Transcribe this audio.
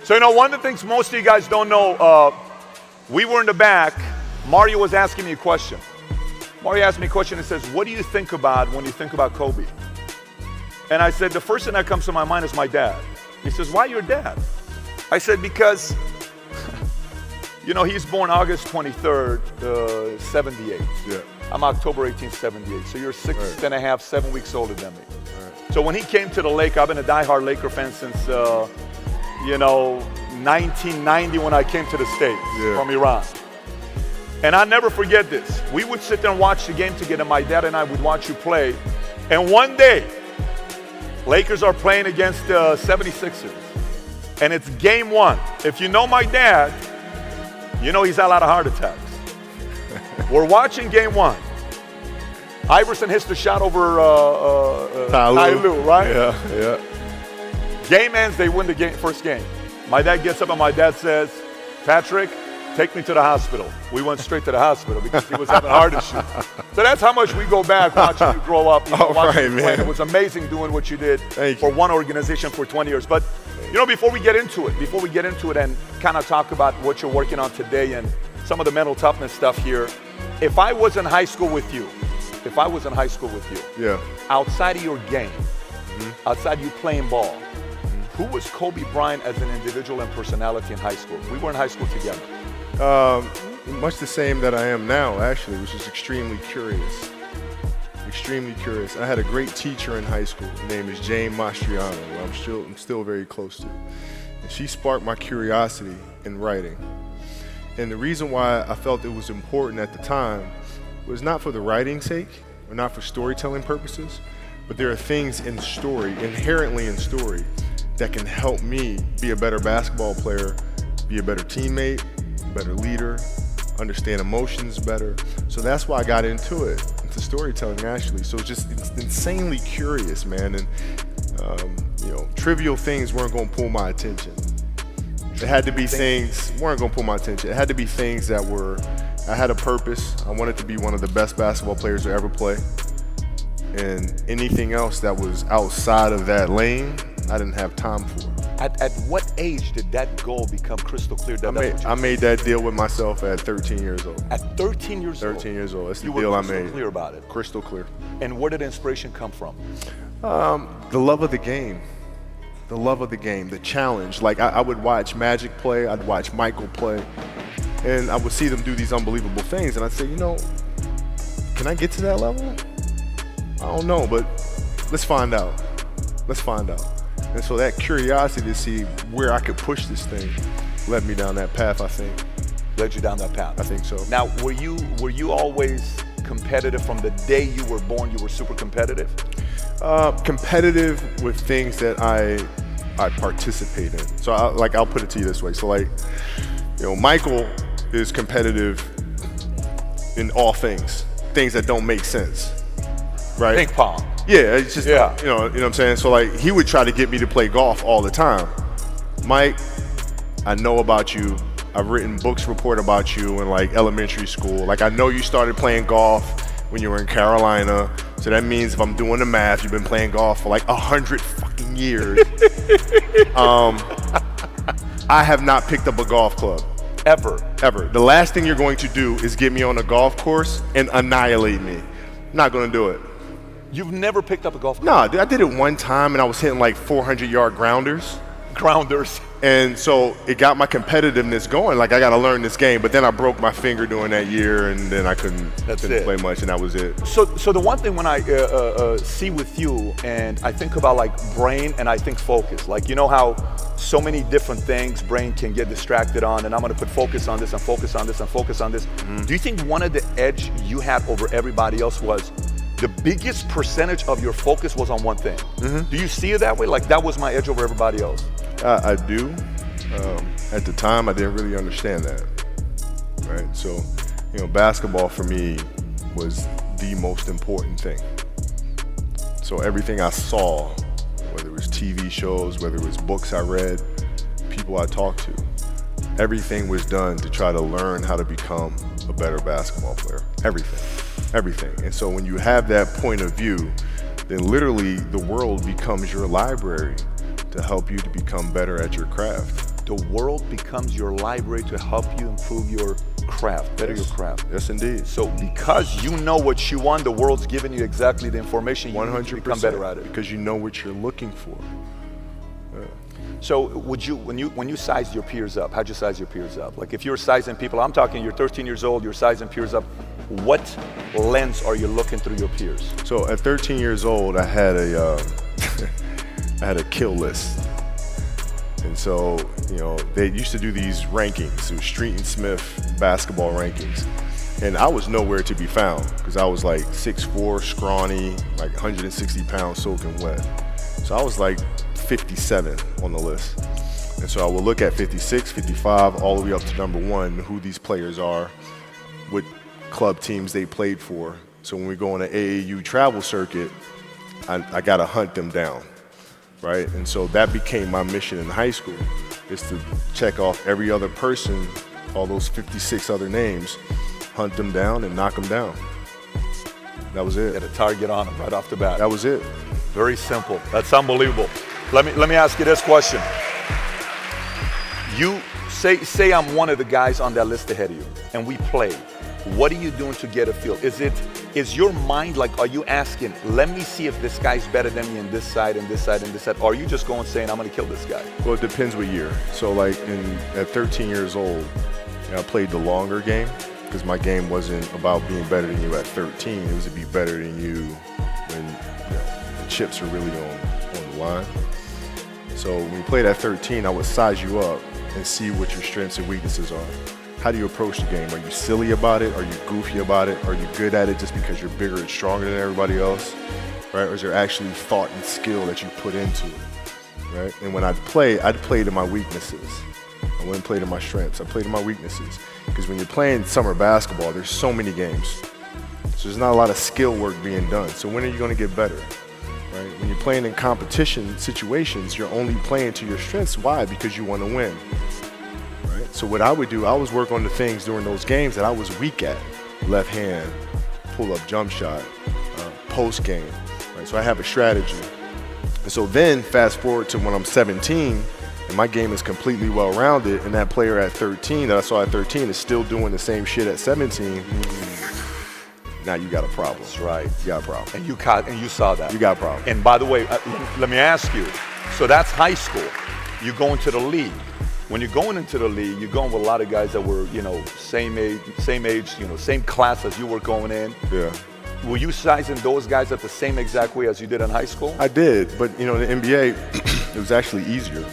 So, one of the things most of you guys don't know, we were in the back. Mario was asking me a question. Mario asked me a question and says, what do you think about when you think about Kobe? And I said, the first thing that comes to my mind is my dad. He says, why your dad? I said, because, he's born August 23rd, 78. Yeah. I'm October 18th, 78. So you're six Right. and a half, 7 weeks older than me. Right. So when he came to the lake, I've been a diehard Laker fan since, 1990 when I came to the States from Iran. And I'll never forget this. We would sit there and watch the game together. My dad and I would watch you play. And one day, Lakers are playing against the 76ers. And it's game one. If you know my dad, you know he's had a lot of heart attacks. We're watching game one. Iverson hits the shot over Tyloo, right? Yeah. Game ends, they win the first game. My dad gets up and my dad says, Patrick, take me to the hospital. We went straight to the hospital because he was having heart issues. So that's how much we go back watching you grow up. Watching you play. It was amazing doing what you did for one organization for 20 years. But, before we get into it and kind of talk about what you're working on today and some of the mental toughness stuff here, if I was in high school with you, outside of your game, outside you playing ball, who was Kobe Bryant as an individual and personality in high school? We were in high school together. Much the same that I am now, actually, which is extremely curious. Extremely curious. I had a great teacher in high school. Her name is Jane Mastriano, who I'm still very close to. And she sparked my curiosity in writing. And the reason why I felt it was important at the time was not for the writing's sake, or not for storytelling purposes, but there are things in story, inherently in story, that can help me be a better basketball player, be a better teammate, better leader, understand emotions better. So that's why I got into storytelling, actually. So just insanely curious, man. And trivial things weren't going to pull my attention. It had to be things weren't going to pull my attention. It had to be things that I had a purpose. I wanted to be one of the best basketball players to ever play. And anything else that was outside of that lane, I didn't have time for. At what age did that goal become crystal clear? I made that deal with myself at 13 years old. At 13 years old? 13 years old. That's the deal I made. You were crystal clear about it? Crystal clear. And where did inspiration come from? The love of the game. The love of the game, the challenge. Like I would watch Magic play, I'd watch Michael play, and I would see them do these unbelievable things, and I'd say, can I get to that level? I don't know, but let's find out. And so that curiosity to see where I could push this thing led me down that path, I think. Led you down that path? I think so. Now, were you always competitive from the day you were born? You were super competitive? Competitive with things that I participate in. So I'll put it to you this way. So Michael is competitive in all things that don't make sense, right? Ping pong. Yeah, it's just, you know what I'm saying? So he would try to get me to play golf all the time. Mike, I know about you. I've written books report about you in elementary school. I know you started playing golf when you were in Carolina. So that means if I'm doing the math, you've been playing golf for 100 fucking years. I have not picked up a golf club. Ever. The last thing you're going to do is get me on a golf course and annihilate me. Not going to do it. You've never picked up a golf club? No, I did it one time and I was hitting 400-yard grounders. And so it got my competitiveness going. I got to learn this game. But then I broke my finger during that year, and then I couldn't play much, and that was it. So the one thing when I see with you, and I think about brain, and I think focus. How so many different things brain can get distracted on, and I'm going to put focus on this and focus on this and focus on this. Mm-hmm. Do you think one of the edge you had over everybody else was the biggest percentage of your focus was on one thing? Mm-hmm. Do you see it that way? That was my edge over everybody else? I do. At the time, I didn't really understand that, right? So, basketball for me was the most important thing. So everything I saw, whether it was TV shows, whether it was books I read, people I talked to, everything was done to try to learn how to become a better basketball player. Everything. And so when you have that point of view, then literally the world becomes your library to help you to become better at your craft. the world becomes your library to help you improve your craft, better your craft. Yes, indeed. So because you know what you want, the world's giving you exactly the information you need to become better at it. Because you know what you're looking for. So would you, when you sized your peers up, how'd you size your peers up? Like if you're sizing people, I'm talking you're 13 years old, you're sizing peers up, what lens are you looking through your peers? So at 13 years old, I had a, I had a kill list. And so, you know, they used to do these rankings. It was Street and Smith basketball rankings. And I was nowhere to be found because I was like 6'4", scrawny, like 160 pounds soaking wet. So I was like 57 on the list. And so I would look at 56, 55, all the way up to number 1, who these players are, what club teams they played for. So when we go on an AAU travel circuit, I got to hunt them down, right? And so that became my mission in high school, is to check off every other person, all those 56 other names, hunt them down and knock them down. That was it. Get a target on them right off the bat. That was it. Very simple. That's unbelievable. Let me ask you this question. You say I'm one of the guys on that list ahead of you, and we play. What are you doing to get a feel? Is your mind like, are you asking, let me see if this guy's better than me in this side and this side and this side? Or are you just going saying, I'm gonna kill this guy? Well, it depends what year. So like at 13 years old, I played the longer game because my game wasn't about being better than you at 13. It was to be better than you when the chips are really on the line. So when we played at 13, I would size you up and see what your strengths and weaknesses are. How do you approach the game? Are you silly about it? Are you goofy about it? Are you good at it just because you're bigger and stronger than everybody else? Right? Or is there actually thought and skill that you put into it? Right? And when I'd play to my weaknesses. I wouldn't play to my strengths. I played to my weaknesses. Because when you're playing summer basketball, there's so many games. So there's not a lot of skill work being done. So when are you going to get better? Right? When you're playing in competition situations, you're only playing to your strengths. Why? Because you want to win. Right? So what I would do, I was work on the things during those games that I was weak at. Left hand, pull-up jump shot, post game. Right? So I have a strategy. And so then fast forward to when I'm 17, and my game is completely well-rounded, and that player at 13 that I saw at 13 is still doing the same shit at 17. Now you got a problem. That's right. You got a problem. And you saw that. You got a problem. And by the way, let me ask you. So that's high school. You go into the league. When you're going into the league, you're going with a lot of guys that were, same age, same class as you were going in. Yeah. Were you sizing those guys at the same exact way as you did in high school? I did, but in the NBA, it was actually easier.